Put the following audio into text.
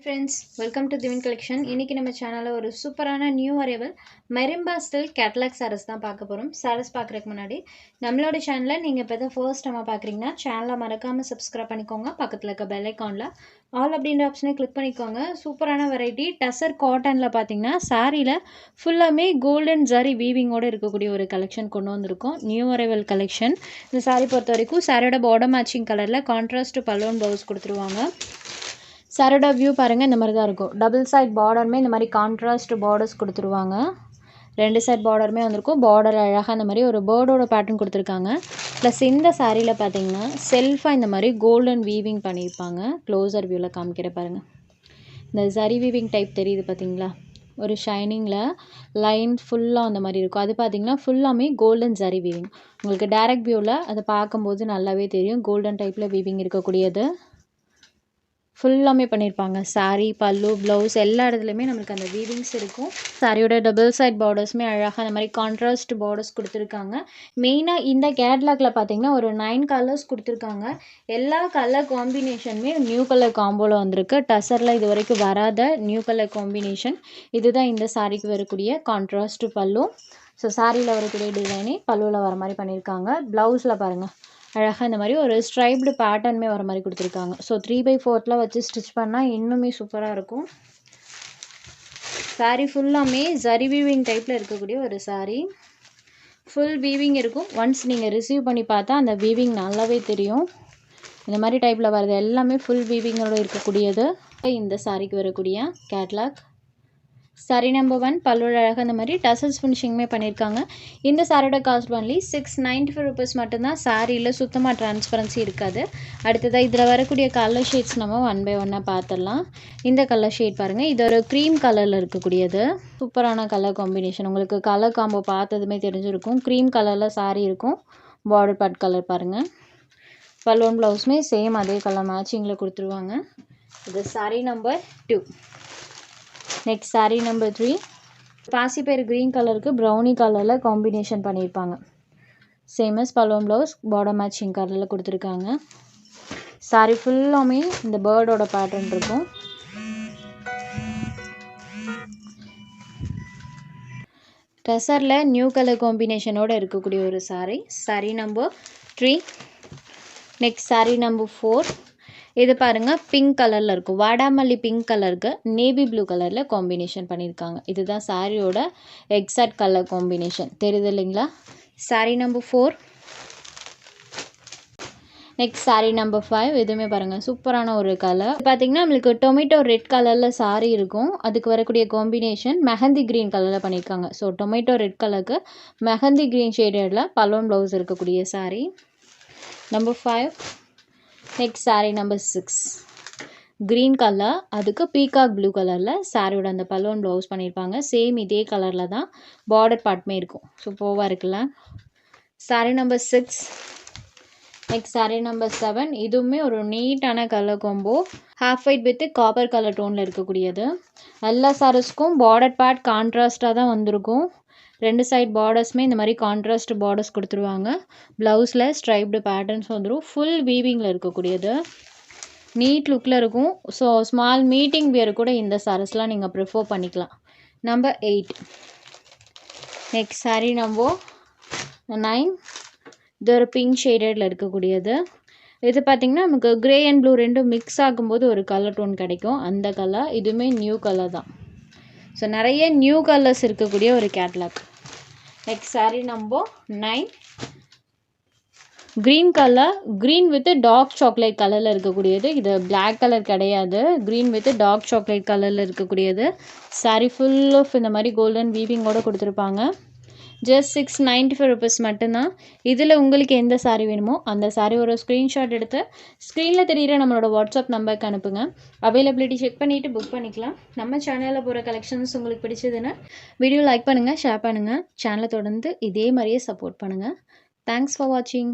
friends, welcome to Divine Collection. இன்னைக்கு நம்ம சேனல்ல ஒரு சூப்பரான நியூ அரைவல் மெரிம்பா ஸ்டைல் கேட்டலாக் சாரீஸ் தான் பார்க்க போறோம். சாரீஸ் பார்க்கறதுக்கு முன்னாடி நம்மளோட சேனலை நீங்க இப்பதான் ஃபர்ஸ்ட் டைம் பார்க்கறீங்கன்னா சேனலை மறக்காம Subscribe பண்ணிக்கோங்க. பக்கத்துல இருக்க பெல் ஐகான்ல ஆல் அப்படிங்கற ஆப்ஷனை கிளிக் பண்ணிக்கோங்க. சூப்பரான வெரைட்டி டசர் காட்டன்ல பாத்தீங்கன்னா சாரியில ஃபுல்லாமே கோல்டன் ஜரி வீவிங்கோட இருக்கக்கூடிய ஒரு கலெக்ஷன் கொண்டு வந்திருக்கோம். New arrival collection. இந்த சாரி பொறுத்த வரைக்கும் சாரியோட பார்டர் மேட்சிங் கலர்ல கான்ட்ராஸ்ட் பலூன் ப்ளவுஸ் கொடுத்துருவாங்க. சாரோட வியூ பாருங்கள் இந்த மாதிரி தான் இருக்கும். டபுள் சைட் பார்டருமே இந்த மாதிரி கான்ட்ராஸ்ட் பார்டர்ஸ் கொடுத்துருவாங்க. ரெண்டு சைட் பார்டருமே வந்திருக்கும். பார்டர் அழகாக இந்த மாதிரி ஒரு பேர்டோட பேட்டர்ன் கொடுத்துருக்காங்க. ப்ளஸ் இந்த சாரியில் பார்த்தீங்கன்னா செல்ஃபாக இந்த மாதிரி கோல்டன் வீவிங் பண்ணியிருப்பாங்க. க்ளோசர் வியூவில் காமிக்கிற பாருங்கள். இந்த சரி வீவிங் டைப் தெரியுது பார்த்தீங்களா, ஒரு ஷைனிங்கில் லைன் ஃபுல்லாக அந்த மாதிரி இருக்கும். அது பார்த்தீங்கன்னா ஃபுல்லாமே கோல்டன் ஜரி வீவிங். உங்களுக்கு டைரக்ட் வியூவில் அதை பார்க்கும்போது நல்லாவே தெரியும். கோல்டன் டைப்பில் வீவிங் இருக்கக்கூடியது ஃபுல்லாமே பண்ணியிருப்பாங்க. சாரீ பல்லு ப்ளவுஸ் எல்லா இடத்துலையுமே நம்மளுக்கு அந்த வீவிங்ஸ் இருக்கும். சாரியோட டபுள் சைட் பார்டர்ஸுமே அழகாக அந்த மாதிரி கான்ட்ராஸ்ட் பார்டர்ஸ் கொடுத்துருக்காங்க. மெயினாக இந்த கேட்லாகில் பார்த்தீங்கன்னா ஒரு 9 கலர்ஸ் கொடுத்துருக்காங்க. எல்லா கலர் காம்பினேஷனுமே நியூ கலர் காம்போவில் வந்திருக்கு. டசரில் இது வரைக்கும் வராத நியூ கலர் காம்பினேஷன். இதுதான் இந்த சாரிக்கு வரக்கூடிய கான்ட்ராஸ்ட் பல்லு. ஸோ சாரியில் வரக்கூடிய டிசைனே பல்லுவில் வர மாதிரி பண்ணியிருக்காங்க. ப்ளவுஸில் பாருங்கள் அழகாக இந்த மாதிரி ஒரு ஸ்ட்ரைப்டு பேட்டர்னுமே வர மாதிரி கொடுத்துருக்காங்க. ஸோ 3/4 வச்சு ஸ்டிச் பண்ணால் இன்னுமே சூப்பராக இருக்கும். சாரீ ஃபுல்லாமே ஜரி வீவிங் டைப்பில் இருக்கக்கூடிய ஒரு சாரீ. ஃபுல் வீவிங் இருக்கும். ஒன்ஸ் நீங்கள் ரிசீவ் பண்ணி பார்த்தா அந்த வீவிங் நல்லாவே தெரியும். இந்த மாதிரி டைப்பில் வர்றது எல்லாமே ஃபுல் வீவிங்கோடு இருக்கக்கூடியது. இந்த சாரிக்கு வரக்கூடிய கேட்லாக். சாரி நம்பர் 1 பல்லு அழகாக இந்த மாதிரி டசல்ஸ் ஃபினிஷிங்குமே பண்ணியிருக்காங்க. இந்த சாரியோட காஸ்ட் ஒன்லி 695 rupees மட்டும்தான். சாரியில் சுத்தமாக டிரான்ஸ்பரன்சி இருக்காது. அடுத்ததாக இதில் வரக்கூடிய கலர் ஷேட்ஸ் நம்ம 1 by 1 பார்த்துடலாம். இந்த கலர் ஷேட் பாருங்கள், இது ஒரு க்ரீம் கலரில் இருக்கக்கூடியது. சூப்பரான கலர் காம்பினேஷன். உங்களுக்கு கலர் காம்போ பார்த்ததுமே தெரிஞ்சிருக்கும். க்ரீம் கலரில் சாரி இருக்கும். பார்டர் பார்ட் கலர் பாருங்கள். பல்லுவன் ப்ளவுஸுமே சேம் அதே கலர் மேட்சிங்கில் கொடுத்துருவாங்க. இது sorry number 2. Next sari number 3. பாசிப்பயிறு க்ரீன் கலருக்கு ப்ரௌனி கலரில் காம்பினேஷன் பண்ணியிருப்பாங்க. Same as balloon blouse border matching கலரில் கொடுத்துருக்காங்க. சாரீ ஃபுல்லாமே இந்த பேர்டோட பேட்டர்ன் இருக்கும். டசரில் நியூ கலர் காம்பினேஷனோடு இருக்கக்கூடிய ஒரு sari. Sari number 3. Next sari number 4. இது பாருங்கள் பிங்க் கலரில் இருக்கும். வாடாமல்லி பிங்க் கலருக்கு நேவி ப்ளூ கலரில் காம்பினேஷன் பண்ணியிருக்காங்க. இதுதான் சாரியோட எக்ஸாக்ட் கலர் காம்பினேஷன். தெரியுது இல்லைங்களா? Sari number 4. Next sari number 5. இதுவுமே பாருங்கள் சூப்பரான ஒரு கலர். பார்த்தீங்கன்னா நம்மளுக்கு டொமேட்டோ ரெட் கலரில் சாரீ இருக்கும். அதுக்கு வரக்கூடிய காம்பினேஷன் மெஹந்தி க்ரீன் கலரில் பண்ணியிருக்காங்க. ஸோ டொமேட்டோ ரெட் கலருக்கு மெஹந்தி க்ரீன் ஷேடடில் பலூன் ப்ளவுஸ் இருக்கக்கூடிய sari number 5. Next sari number 6. Green colour அதுக்கு பீகாக் ப்ளூ கலரில் சாரியோட அந்த பலூன் ப்ளவுஸ் பண்ணியிருப்பாங்க. சேம் இதே கலரில் தான் பார்டர் பார்ட்டுமே இருக்கும். சூப்பராக இருக்குல்ல? Sari number 6. Next sari number 7. இதுவுமே ஒரு நீட்டான colour combo. Half white with copper colour டோனில் இருக்கக்கூடியது. எல்லா சாரீஸ்க்கும் பார்டர் பார்ட் கான்ட்ராஸ்டாக தான் வந்திருக்கும். ரெண்டு சைட் பார்டர்ஸுமே இந்த மாதிரி கான்ட்ராஸ்ட் பார்டர்ஸ் கொடுத்துருவாங்க. ப்ளவுஸில் ஸ்ட்ரைப்டு பேட்டர்ன்ஸ் வந்துடும். ஃபுல் வீவிங்கில் இருக்கக்கூடியது. நீட் லுக்கில் இருக்கும். ஸோ ஸ்மால் மீட்டிங் வியர் கூட இந்த சாரீஸ்லாம் நீங்கள் ப்ரிஃபர் பண்ணிக்கலாம். நம்பர் 8. Next sari number 9. இது ஒரு பிங்க் ஷேடடில் இருக்கக்கூடியது. இது பார்த்திங்கன்னா நமக்கு க்ரே அண்ட் ப்ளூ ரெண்டும் மிக்ஸ் ஆகும்போது ஒரு கலர் டோன் கிடைக்கும். அந்த கலர் இதுவுமே நியூ கலர் தான். ஸோ நிறைய நியூ கலர்ஸ் இருக்கக்கூடிய ஒரு catalogue. Next sari number 9. Green colour green with dark chocolate கலரில் இருக்கக்கூடியது. இது பிளாக் கலர் கிடையாது. க்ரீன் வித் டார்க் சாக்லேட் கலரில் இருக்கக்கூடியது. சாரீ ஃபுல் ஆஃப் இந்த மாதிரி கோல்டன் வீவிங்கோடு கொடுத்துருப்பாங்க. ஜஸ்ட் 695 rupees மட்டும்தான். இதில் உங்களுக்கு எந்த சாரீ வேணுமோ அந்த சாரீ ஒரு ஸ்க்ரீன்ஷாட் எடுத்து ஸ்க்ரீனில் தெரிகிற நம்மளோட வாட்ஸ்அப் நம்பருக்கு அனுப்புங்க. அவைலபிலிட்டி செக் பண்ணிவிட்டு புக் பண்ணிக்கலாம். நம்ம சேனலில் போகிற கலெக்ஷன்ஸ் உங்களுக்கு பிடிச்சதுன்னா வீடியோ லைக் பண்ணுங்கள், ஷேர் பண்ணுங்கள். சேனலை தொடர்ந்து இதே மாதிரியே சப்போர்ட் பண்ணுங்கள். தேங்க்ஸ் ஃபார் வாட்சிங்.